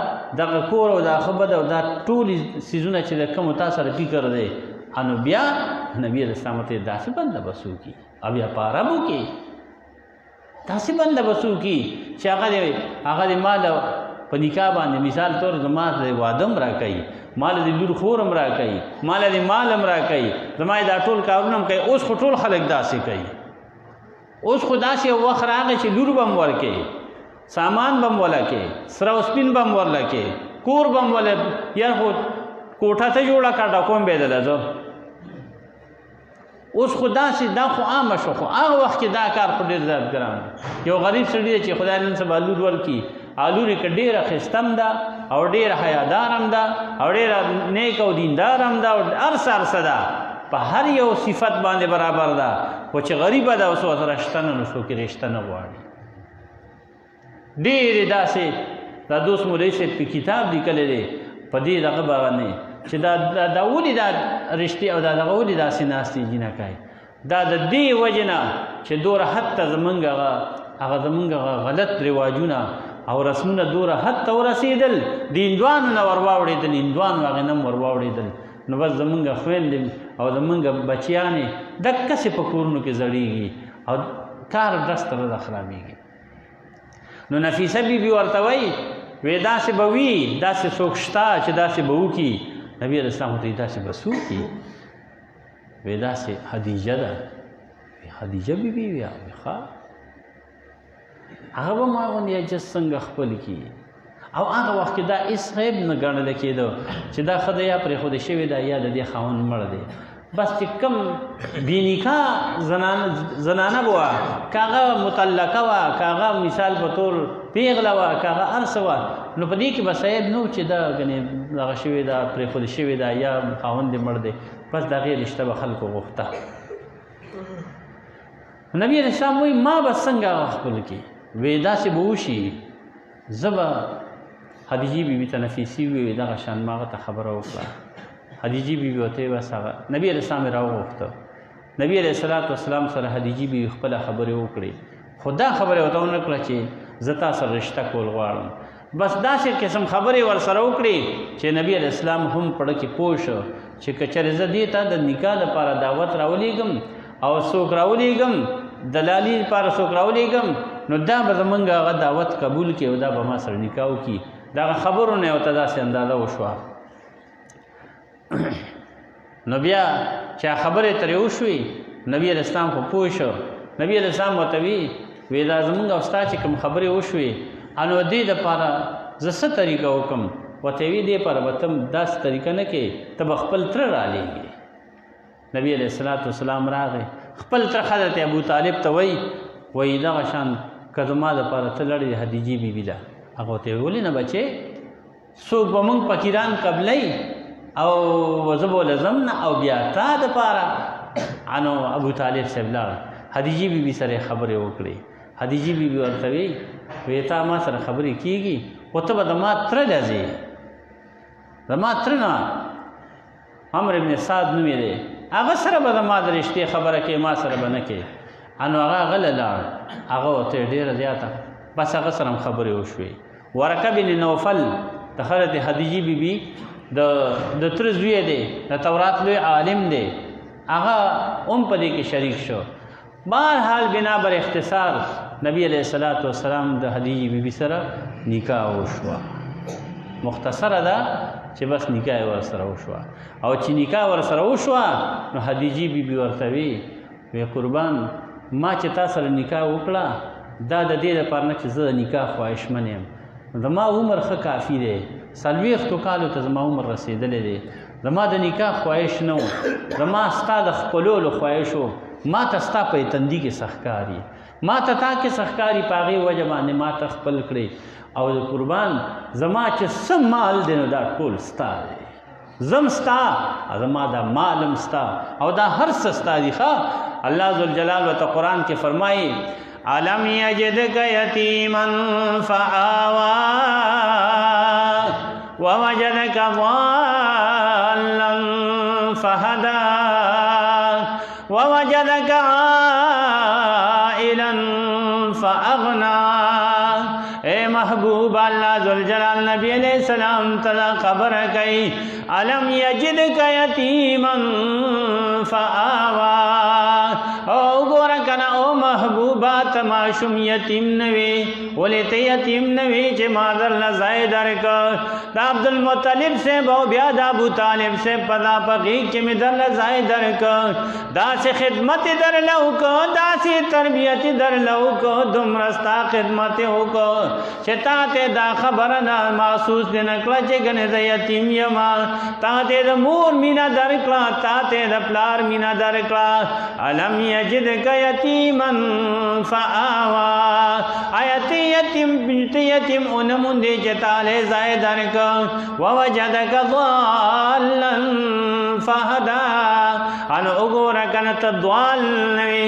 دغه کور او دا ښه بد او دا ټول څیزونه چې د کومو تا سره فکر دی، نو بیا نبي علیه السلام ورته داسې بندوبست وکړي او بیا په عربو کې داسې بندوبست وکړي چې هغه د مال په نکاح باندې مثال طور زما د واده هم راکوي، مال د لور خور هم راکوي، مال د مال هم راکوي، زما دا ټول کارونه هم کوي. اوس خو ټول خلک داسې کوي. اوس خو داسې یو وخت راغی چې لور به هم ورکوي، سامان به هم ولکې، سره او سپین به هم ورلکې، کور به هم ولې یار خو کوټه ته جوړه کړه کوم به یې دله. اوس خو داسې دا خو عامه شو. خو هغه وخت کې دا کار خو ډېر زیات ګران دی. یو غریب سړي دی چې خدای نن سبا لور ورکړي، لور یې که ډېره ښایسته هم ده او ډېره حیادار هم ده او ډېره نیک او دیندار هم ده او هر څه ده، په هر یو صفت باندې برابر ده، خو چې غریبه ده اوس ورسره شته نه، نو څوک یې رشته نه غواړي. ډېرې داسې دا دوست مولوي صاحب په کتاب لیکلی دی په دې دغه باندې چې دا ولې دا رشتې او دا دغه ولې داسې ناستې جینکۍ، دا د دې وجې نه چې دوره حد ته زمونږ هغه غلط رواجونه او رسمونه دوره حد ته ورسېدل، د هندوانو نه ورواوړېدل، هندوانو هغې نه هم ورواوړېدل. نو بس زمونږ خویندې او زمونږ بچیانې دقسې په کورونو کې زړېږي او کار ډس ته ورځه خرابېږي. نو نفیسه بیبي ورته وایي داسې به وي، داسې څوک شته چې داسې به وکړي. نبي علیه السلام ورته داسې به څه وکړي؟ داسې خدیجه ده. خدیجه بیبي وي ښه، هغه به ما غوندې عجز څنګه خپل کړي؟ او هغه وخت کې دا هېڅ عیب نه ګڼله کېده چې دا ښځه یا پرېښودې شوې ده یا د دې خاوند مړ دی. بس چې کوم بېنکاح زنانه به وه، که هغه مطلقه وه، که هغه مثال په طور پیغله وه، که هغه هر څه وه، نو په دې کې به عیب نه و چې دا ګنې دغه شوې ده، پرېښودې شوې ده یا خاوند یې مړ دی. بس د هغې رشته به خلکو غوښته. نبي علیه السلام وایي ما به څنګه هغه خپل کړي؟ داسې به وشي زه به خدیجې بیبي ته نفیسي ووایي دغه شان ما هغه ته خبره وکړه. خدیجې بیبي ورته ویې بس هغه نبي علیه السلام یې راوغوښته. نبي علیه الصلاة والسلام سره خدیجې بیبي خپله خبرې وکړې، خو دا خبره ورته ونه کړه چې زه تا سره رشته کول غواړم. بس داسې قسم خبرې ورسره وکړې چې نبي علیه السلام هم پړه کې پوه شو چې که چېرې زه دې ته د نکاح لپاره دعوت راولېږم او څوک راولېږم، دلالي لپاره څوک راولېږم، نو دا به زمونږ هغه دعوت قبول کړي او دا به ما سره نکاح وکړي. دغه خبرو نه یې ورته داسې اندازه وشوه. نو بیا چې خبرې ترې وشوې، نبي علیه السلام خو پوه شو. نبي علیه السلام ورته وی دا زمونږ او ستا چې کوم خبرې وشوې، نو دې دپاره زه څه طریقه وکړم؟ ورته وی دې لپاره به ته داسې طریقه نه کوې، ته به خپل تره رالېږې. نبي علیه السلام راغی، خپل تره حضرت ابو طالب ته وایي دغه شان که زما دپاره ته لړې د خدیجې بیبي ده. هغه ورته ویې ولې نه بچې څوک به موږ فقیران قبلوي او زه به له ځم نه او بیا تا دپاره. نو ابو طالب صاحب لاړ خدیجې بیبي سره خبرې وکړې. خدیجې بیبي ورته وی تا ما سره خبرې کېږي خو ته به د ما تره ده ځې زما تره نه عمرو بن سعد نوم یې دی هغه سره به د ما د رشتې خبره کې ما سره به نه کې. نو هغه غلی لاړ هغه ورته ډېره زیاته بس هغه سره هم خبرې وشوې. ورقه بن نوفل د حضرت خدیجې بیبي د تره زوی دی د تورات لوی عالم دی هغه هم په دې کې شریک شو. بهرحال بنا بر اختصار نبی علیہ الصلوۃ والسلام د خدیجې بیبي سره نکاح وشوه. مختصره ده چې بس نکاح ورسره وشوه او چې نکاح ورسره وشوه نو خدیجې بیبي ورته وی قربان ما چې تا سره نکاح وکړه دا د دې لپاره نه چې زه د نکاح خواهشمن یم. زما عمر ښه کافي دی 40 کالو ته زما عمر رسېدلی دی. زما د نکاح خواهش نه و زما ستا د خپلولو خواهش و. ما ته ستا په تندي کې سخت کاري ما ته تا کې سخت کاري په هغې وجه باندې ما ته خپل کړې او د قربان زما چې څه مال دی نو دا ټول ستا دی زم ستا زما دا مالم ستا او دا هر څه ستا دي. ښه الله ذوالجلال ورته قرآن کې فرمایي علم یجدک یتیما فآوا ووجدک ضالا فهدا ووجدك عائلا فأغنى. اے محبوب اللہ ذوالجلال نبی علیہ السلام تلا خبر کئی علم یجدک یتیما فآوا او گورا کنا او محبوبات معشوم یتیم نوی ولی تی یتیم نوی چه مادر لزائی درک دا عبدالمطلب سے بہو بیا دا ابو طالب سے پدا پقیق چه می در لزائی درک دا سے خدمت در لو کو دا سے تربیت در لو کو دمرستا خدمت ہو کو چه تا تے دا خبرنا محسوس دے نکلا چه گنے دا یتیم یما تا تے دا مور مینا درکلا تا تے دا پلار مینا درکلا علم یجدک یتیما فآوا آیت یتیم انمون دے چتالے زائے درک ووجدک ضالا فہدا انو اگورکن تدوال نوی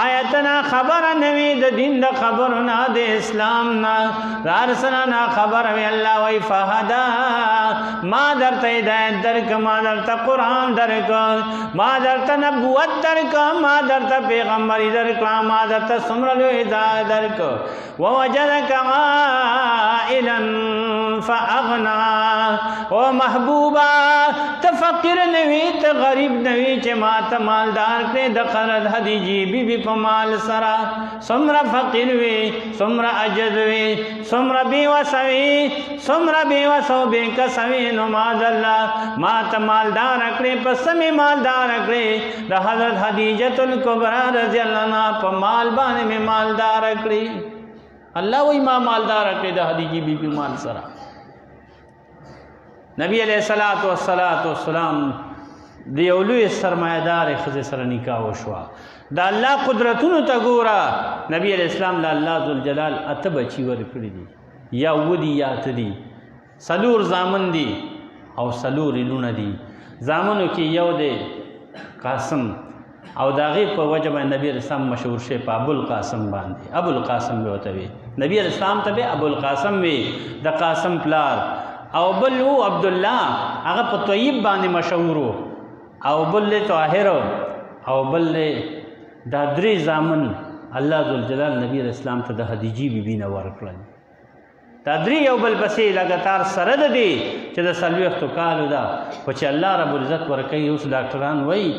آیتنا خبر نوی دا دین دا خبرنا دے اسلامنا دارسنا خبر وی اللہ وی فہدا ما در تا ہدایت درک ما در تا قرآن درک ما در تا نبوت درک ما در تا پیغمبری درک ما در تا سمرلو ہدایت درک ووجدک عائلا فاغنا. او محبوبا تفقر نوی تا غریب نوی چه ما تا مالدار کرے دخلت خدیجی بی بی پا مال سرا سمرا فقیر وی سمرا عجز وی سمرا بیوسوی سمرا بیوسو بے کسوی نماز اللہ ما تا مالدار کرے پسمی مالدار کرے دا حضرت حدیجت الکبرى رضی اللہ عنہ پا مال بانے میں مالدار کرے. اللہ وی ما مالدار کرے دا حدیجی بی بی مال سرا. نبی علیہ السلام دی اولوی سرمایدار خزی سر نکاح وشوا دا اللہ قدرتونو تا گورا نبی علیہ السلام لا اللہ ذوالجلال اته بچی ورکړي دي یا ودی یا تدی سلور زامن دي او سلور لونه دي. زامنو کې یو دی قاسم او داغه په وجه باندې نبی علیہ السلام مشهور شه په ابو القاسم باندې ابو القاسم به وته وي نبی علیہ السلام ته ابو القاسم وي د قاسم پلار او بل وو عبد الله هغه په طیب باندې مشهور او بل طاهر او بل دا درې زامن الله ذوالجلال نبی علیہ السلام ته د خدیجې بیبي نه ورکړل. دا درې یو بل پسې لګاتار سره ده دي چې د 40 کالو ده خو چې الله رب العزت ورکوي. اوس ډاکټران وایي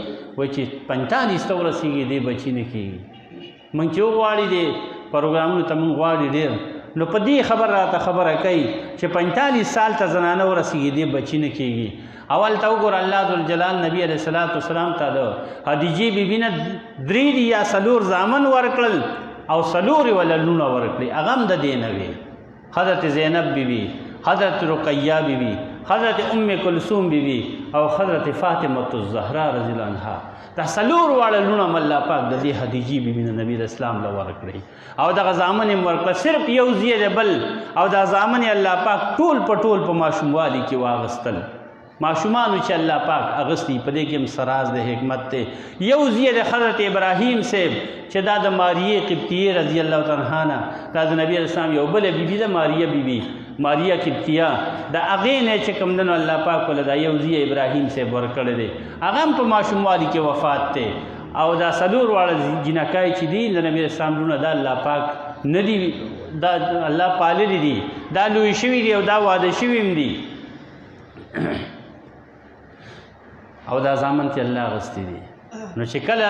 چې 45 ته ورسېږي دی بچي نه کېږي. موږ چې وغواړي دی پروګرامونو ته موږ غواړي ډېر نو په دې خبر راته خبره کوي چې 45 سال ته زنانه ورسېږي دی بچي نه کېږي. اول ته وګوره الله ذوالجلال نبی علیہ السلام ته د خدیجې بیبي نه 3 یا 4 زامن ورکړل او 4 ولا لونه ورکړي. هغه هم د دې نه وي حضرت زینب بیبي حضرت رقیہ بیبي حضرت ام کلثوم بیبي او حضرت فاطمه الزهرا رضی الله عنها دا څلور واړه لوڼه م الله پاک د دې خدیجې بیبي نه نبي اسلام له ورکړی او دغه زامن یې ورکړه صرف یو زوی دی بل او دا زامن یې الله پاک ټول په ماشوموالي کې واغستل معشومانو چې الله پاک اغستی په دې کې هم سراز د حکمت دی یو زوی د حضرت ابراهیم صاحب چې دا د ماریه قبطیه رضی الله تعالی عنها دا د نبی اسلام یو بل بیبي ده ماریه بیبي ماریا قبطیه د هغې نه چې کوم دنو الله پاک ولې دا یو زوی ابراهیم صاحب ورکړی دی هغه هم په ماشوموالي کې وفات دی او دا څلور واړه جنکای چې دي د نبي اسلام لونه دا الله پاک نه دي دا الله پاللی دي دا لوی شوي دي او دا واده شوي هم دي او دا زامن چې الله اغستی دي نو چې کله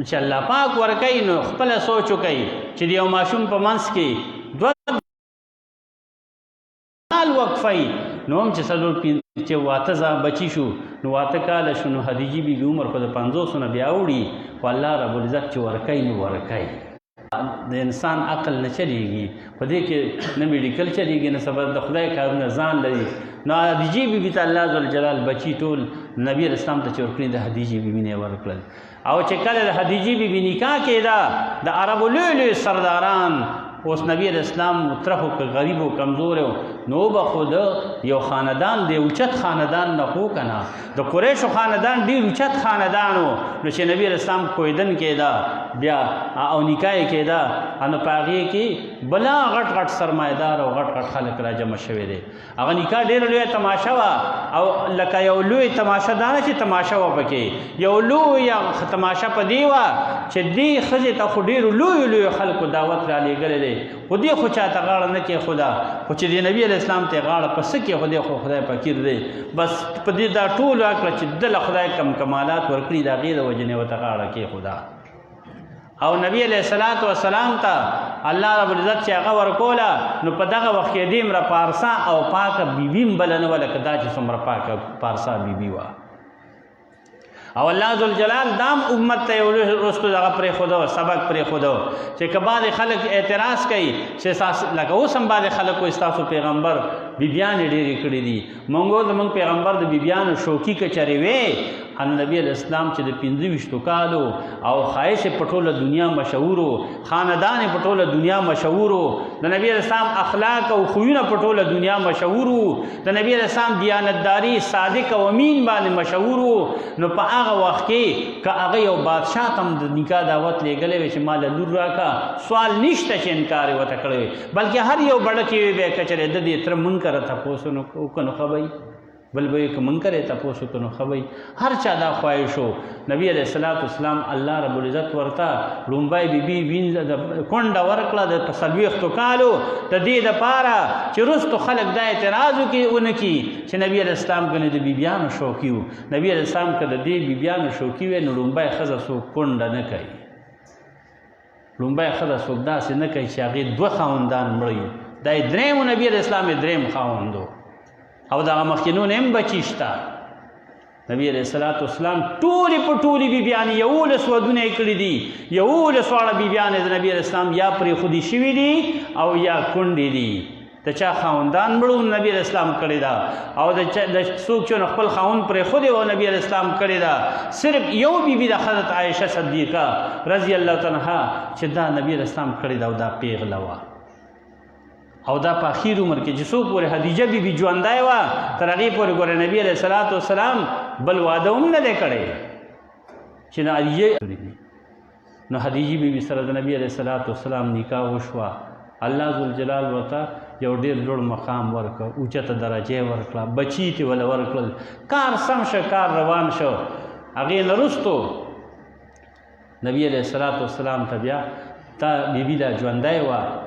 چې الله پاک ورکوي نو خپله سوچ وکوي چې د یو ماشوم په منځ کې دوه وقفی نو هم چې څلور چې واته بچی شو نو واته کاله شو نو خدیجې بیبي عمر خو د 50 نه بیا وړي خو الله رب العزت چې ورکوي نو ورکوي د انسان عقل نه چلیږي په دې کې نه میډیکل چلیږي نه سبا د خدای کارونه ځان لري نو خدیجې بیبي ته الله ذوالجلال بچي ټول نبی اسلام ته چې ورکړي د خدیجې بیبي نه ورکړل او چې کله د خدیجې بیبي نکاح کېده د عربو لوی سرداران اوس نبی اسلام مترف او غریب او کمزور نو به خود یو خاندان دی اوچت خاندان نه خو کنه د قریش خاندان ډیر اوچت خاندانو نو چې نبی اسلام کویدن کېدا بیا او نکاح کېدا ان پاغي کې بلا غټ غټ سرمایدار او غټ غټ خلک را جمع شوي دي هغه نکاح ډیر لوی تماشا وا او لکه یو لوی تماشا دانه چې تماشا و پکې یو لوی تماشا پدی وا چې دی خزه ته خو ډیر لوی خلکو دعوت را لېګل خو دې خو چاته غاړه نه کې خدا خو چې د نبی اسلام ته غاړه پس کې خو دې خو خدای فقیر دی بس په دې دا ټول اکړه چې دل خدای کم کمالات ورکړي دا غیر وجنه وته غاړه کې خدا او نبی علیہ الصلوۃ والسلام ته الله رب العزت چې هغه ورکولا نو په دغه وخت کې دیم را پارسا او پاکه بیبیم بلنه ولکه دا چې څومره پاکه پارسا بیبي وا او الله ذوالجلال دام امت ته ورستو دغه پرې خودو سبق پرې خودو چې کباده خلک اعتراض کوي چې لکه اوس هم باندې خلک کو استاسو پیغمبر بیبیان ډېرې کړې دي مونږ زمونږ پیغمبر د بیبیانو شوقي کچري وې ان نبی اسلام چې د 25 کالو او خواهش پټوله دنیا مشهورو خاندان پټوله دنیا مشهورو د نبی اسلام اخلاق او خوونه پټوله دنیا مشهورو د نبی اسلام دیانتداری صادق او امین باندې مشهورو نو په هغه وخت کې که هغه یو بادشاہ تم د نکاح دعوت لېږلی وي چې ما له لور راکا سوال نشته چې انکار یې ورته کړی وي بلکې هر یو بړکې وي بیا که چېرې د دې تره منکره تپوس وکړو نو ښه به بل به که منکر یې تپوس وکړو نو ښه به هر چا دا خواهش و نبي علیه الصلاة والسلام الله رب العزت ورته لومبی بیبي کونډه ورکړه د 40 کالو د دې دپاره چې وروستو خلک دا اعتراض ونه کړي چې نبي علیه السلام کنې د بیبیانو شوقي و نبي علیه السلام که د دې بیبیانو شوقي وی نو لومبی ښځه څوک کونډه نه کوي لومبی ښځه څوک داسې نه کوي چې هغې 2 خاوندان مړه دا یې درېم نبي علیه السلام یې درېم خاوند او دغه مخکینو نه هم بچي شته نبی علیه الصلاة والسلام ټولې په ټولې بیبیانې 11 ودونه یې کړي دي 11 واړه بیبیانې د نبي علیه السلام یا پرېښودې شوي دي او یا کونډې دي د چا خاوندان مړو نبی علیه السلام کړې ده او د څوک چې خپل خاوند پرېښودی او نبی علیه السلام کړې ده صرف یو بیبي د حضرت عایشه صدیقه رضی الله تعالی عنها چې دا نبی علیه السلام کړې ده او دا پیغله وه او دا په اخیر عمر کې چې څوک پورې خدیجه بیبي ژوندی وه تر هغې پورې ګوره نبي علیه الصلاة والسلام بل واده هم نه دی کړی چې نو خدیجې بیبي سره د نبي علیه الصلاة والسلام نکاح وشوه الله ذوالجلال ورته یو ډېر لوړ مقام ورکړه اوچته درجې ورکړه بچي تې وله ورکړل کار سم شه کار روان شو هغې نه وروستو نبي علیه الصلاة والسلام ته بیا تا بیبي دا ژوندی وه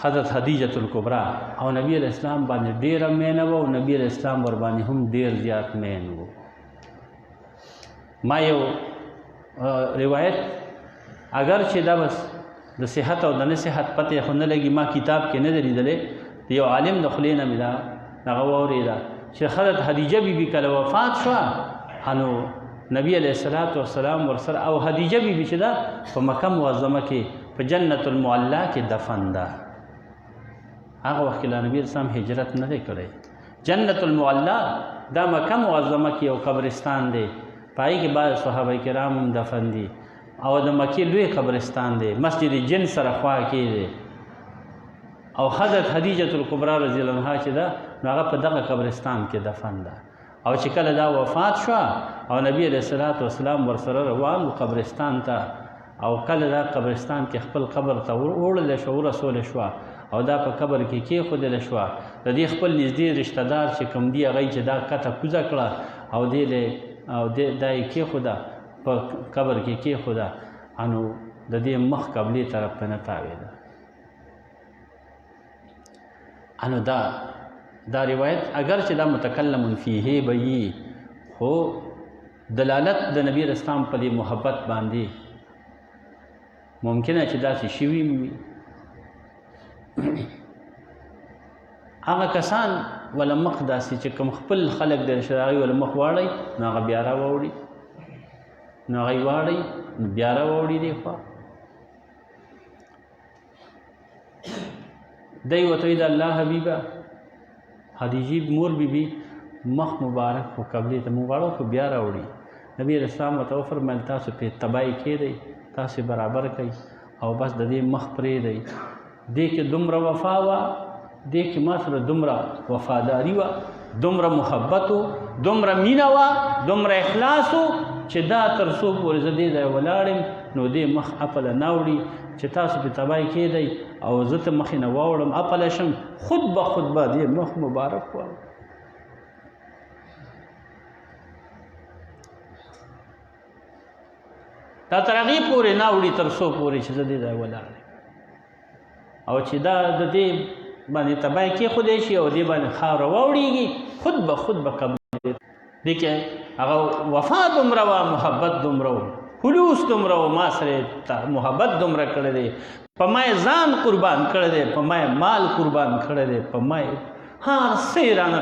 حضرت خدیجة الکبرا او نبی علیہ السلام باندې ډیره مینه و او نبی علیہ السلام ور باندې هم ډیر زیات مین و ما یو روایت اگر چې دا بس د صحت او د نه صحت پته خو نه لګي ما کتاب کې نه دی لیدلی یو عالم د خولې نه مې دا هغه واورېده چې حضرت خدیجه بیبي کله وفات شوه نو نبی علیہ الصلاة والسلام ورسره او خدیجه بیبي چې ده په مکه معظمه کې په جنت المعلا کې دفن ده هغه وخت کې لا نبی اسلام هجرت نه دی کړی جنت المعلا دا مکه معظمه کې یو قبرستان دی، پای کې بعض صحابه کرام هم دفن دي، او د مکې لوی قبرستان دی، مسجد جن سره خوا کې دی، او حضرت خدیجه الکبرى رضی الله عنها چې ده نو هغه په دغه قبرستان کې دفن ده. او چې کله دا وفات شوه او نبی علیه الصلاۃ والسلام ورسره روان و قبرستان ته، او کله دا قبرستان کې خپل قبر ته وړل شو، ورسول شوه او دا په قبر کې کېښودل شوه. د دې خپل نږدې رشته دار چې کوم دي هغه چې دا کته کوزه کړه او دا یې کېښوده په قبر کې کېښوده، نو د دې مخ قبلې طرف ته نه تاوېده. انو دا روایت اگر چې دا متکلم فیه به وي، خو دلالت د نبی اسلام په دې محبت باندې ممکنه چې داسې شوي وي. هغه کسان ولا مخ داسې چې کوم خپل خلک د شرعي ولا مخ واړی نو هغه بیا راوړي، نو هغه یې واړی نو بیا راوړي دی خوا دی ورته وایي د الله حبیبه خدیجې مور بیبي مخ مبارک خو قبلې ته مونږ واړو خو بیا راوړي. نبي علیه السلام ورته وفرمیل تاسو پې تباهي کېدئ، تاسې برابر کوئ او بس د دې مخ پرېږدئ. دې کې دومره وفا وه، دې کې ما سره دومره وفاداري وه، دومره محبت و، دومره مینه وه، دومره اخلاص و چې دا تر څو پورې زه دې ځای ولاړم نو دې مخ اپله نه وړي چې تاسو پې تباهي کېدئ او زه ته مخې نه واوړم اپله شم، خود به دې مخ مبارک وه. دا تر هغې پورې نه وړي تر څو پورې چې زه دې ځای ولاړم، او چې دا د دې باندې تباهي کېښودی شي او دې باندې خاوره واوړېږي خود به قبلې. دې کې هغه وفا دومره وه، محبت دومره و، خلوص دومره و، ما سره محبت دومره کړی دی، په ما یې ځان قربان کړی دی، په ما یې مال قربان کړی دی، په ما یې هر څه یې رانه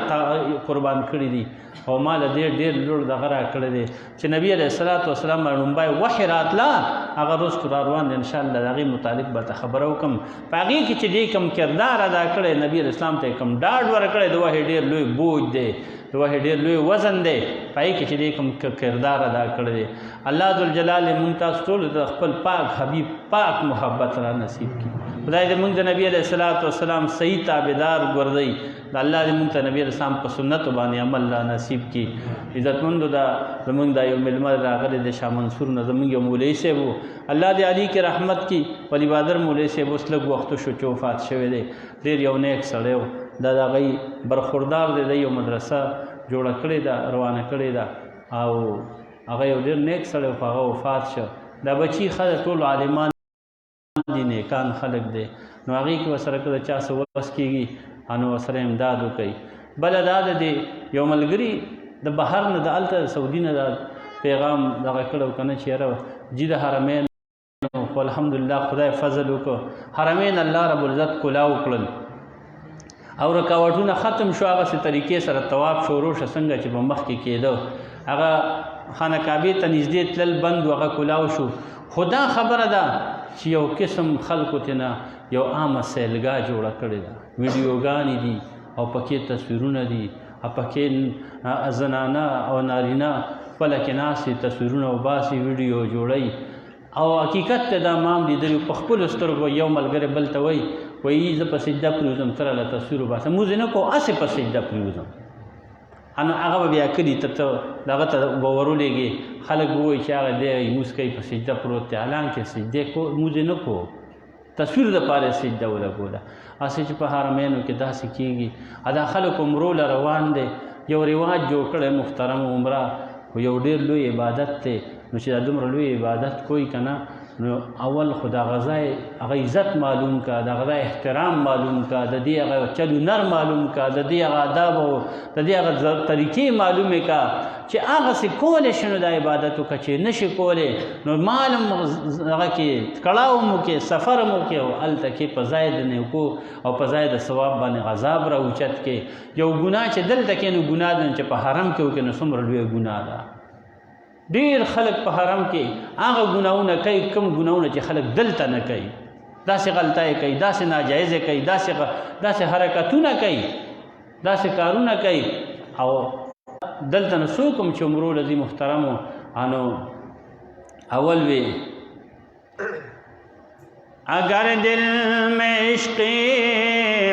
قربان کړي دي او ما له ډېر لوړ دغه را کړی دی چې نبي علیه الصلاۃ والسلام لومبی وحي راتله هغه رستو را روان دی. انشاءالله د هغې متعلق به ته خبره وکړم. په هغې کې چې دې کوم کردار ادا کړی نبي علیه السلام ته یې کوم ډاډ ورکړی د وحي ډېر لوی بوج دی، د وحي ډېر لوی وزن دی، په هغې کې چې دې کوم کردار ادا کړی دی. الله ذوالجلال مونږ تاسو ټولو ته خپل پاک حبیب پاک محبت را نصیب کړي. خدای دې مونږ د نبي علیه الصلاۃ والسلام صحیح تابعدار ګرځوي. د الله دې مونږ ته نبي علیه السلام په سنتو باندې عمل را نصیب کړي. عزتمندو زمونږ دا یو مېلمه راغلی د شاه منصور نه زمونږ یو مولوي صاحب و، الله دې علي کې رحمت کړي. ولی بادر مولوي صاحب اوس لږ وختو شو چې وفات شوی دی. ډېر یو نیک سړی و، دا د هغې برخوردار دی، د یو مدرسه جوړه کړې ده، روانه کړې ده، او هغه یو ډېر نیک سړی و، هغه وفات شه. دا بچي خلک ټول عالمان دي، نیکان خلک دی، نو هغې کې ورسره که د چا څه وس کېږي نو ورسره امداد وکوي. بله دا د دې یو ملګري د بهر نه د هلته سعودي نه دا پیغام دغه کړی که نه چې یاره جي د حرمین خو الحمدلله خدای فضل وکړو، حرمین الله رب العزت کلاو کړل او رکاوټونه ختم شو، هغسې طریقې سره طواف شروع شه څنګه چې په مخکې کېده، هغه خانه کعبې ته نږدې تلل بند و، هغه کلاو شو. خو دا خبره ده چې یو قسم خلکو ته نه یو عامه سیلګاه جوړه کړې ده، ویډیوګانې دي او پکې تصویرونه دي، پکې زنانه او نارینه خپله کې ناستې تصویرونه وباسي، ویډیو جوړوي. او حقیقت ته دا ما هم لیدلي په خپلو سترګو. یو ملګری بل ته وایي زه په سجده پرېوځم ته راله تصویر وباسه، مونځ یې نه کوو هسې په سجده پرېوځم. نو هغه به بیا کلي ته دغه ته به ورولېږي، خلک به وایي چې هغه دی لمونځ کوي په سجده پروت دی، حالانکې سجدې لمونځ یې نه کوو، تصویر دپاره سجده ولګوله. هسې چې په حرمینو کې داسې کېږي. دا خلک عمرو له روان دی، یو رواج جوړ کړی محترم عمره، خو یو ډېر لوی عبادت دی. نو چې دا دومره لوی عبادت کوي که نه، نو اول خو دا غذای هغه عزت معلوم کا، د هغه احترام معلوم کا، د دې هغه چل و نر معلوم کا، د دې هغه آداب او د دې هغه طریقې معلومې کا چې هغسې کولی شي نو دا عبادت وکړه، چې نشي کولی نو مال هم هغه کې کړاو هم وکړې، سفر هم وکړې او هلته کې په ځای د نیکو او په ځای د ثواب باندې عذاب را اوچت کې. یو ګناه چې دلته کې نو ګناه ده، چې په حرم کې وکړې نو څومره لویه ګناه ده. ډېر خلک په حرم کې هغه ګناهونه کوي کوم ګناهونه چې خلک دلته نه کوي، داسې غلطۍ کوي، داسې ناجایزې کوي، داسې حرکتونه کوي داسې کارونه کوي. او دلته نه څوک هم چې عمرو لذي محترمو انو اول وی اگر دل میں عشق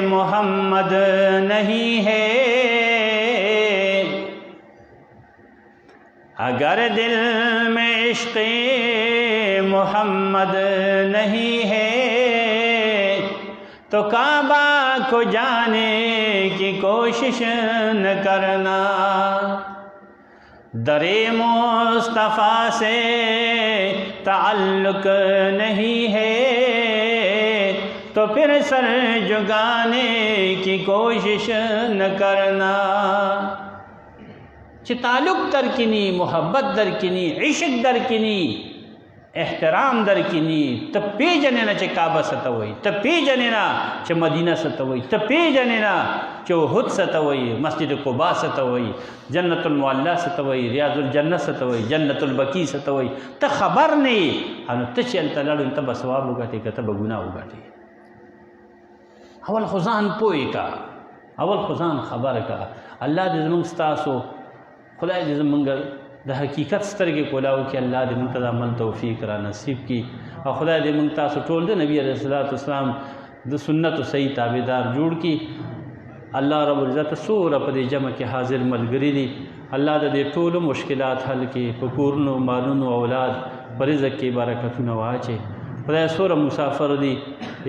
محمد نہیں ہے، اگر دل میں عشق محمد نہیں ہے تو کعبہ کو جانے کی کوشش نہ کرنا، در مصطفیٰ سے تعلق نہیں ہے تو پھر سر جھکانے کی کوشش نہ کرنا. چې تعلق در کینی، محبت در کینی، عشق در کینی، احترام در کینی، ته پیژنې نه چې کعبه څه ته وایي، ته پیژنې نه چې مدینه څه ته وایي، ته پیژنې نه چې احد څه ته وایي، مسجد قباء څه ته وایي، جنت المعلا څه ته وایي، ریاض الجنه څه ته وایي، جنت البقیع څه ته وایي، ته خبر نه یې. نو ته چې هلته لاړو ته به ثواب وګټې که ته به ګناه وګټې. اول خو ځان پوه کا، اول خو ځان خبر کا. الله دې زموږ ستاسو خدای دې زموږ د حقیقت سترګې کولاو کې، الله دې موږ ته د عمل توفیق را نصیب کړي، او خدای دې موږ تاسو ټول د نبی علیه الصلاۃ والسلام د سنتو صحیح تابعدار جوړ کړي. الله رب العزت سوره په دې جمع کې حاضر ملګري دي. الله د دې ټولو مشکلات حل کړي، په کورونو مالونو اولاد په رزق کې برکتونه واچي. خدای سوره مسافر دي،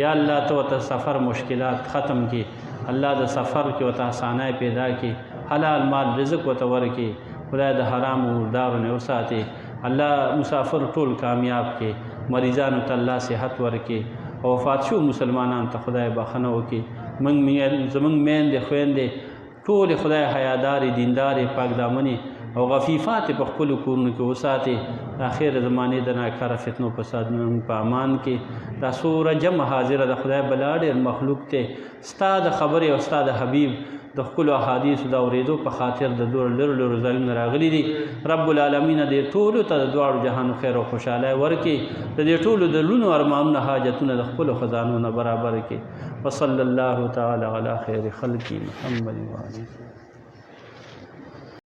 یا الله ته ورته سفر مشکلات ختم کړي، الله د سفر کې ورته اسانۍ پیدا کړي، حلال مال رزق ورته ورکړي، خدای د حرام مردارو نه وساتي. الله مسافر ټول کامیاب کړي، مریضانو ته الله صحت ورکړي، او وفات شو مسلمانانو ته خدای بخښنه وکړي. زموږ میندې خویندې ټولې خدای حیادارې دیندارې پاک دامنې او غفیفات په خپلو کورونو کې وساتي. د اخر زمانې د ناکاره فتنو فسادونو په امان کې دا سوره جمع حاضره د خدای بلا ډېر مخلوق ته ستا د خبرې او ستا د حبیب د خپلو احادیثو د اورېدو په خاطر د لرو ځایونو راغلي دي. رب العالمین دې ټولو ته د دواړو جهانو خیر او خوشحالۍ ورکړي، د دې ټولو د لونو ارمانونه حاجتونه د خپلو خزانو نه برابر کړي. وصلی الله تعالی علی خیر خلقی محمد و آله.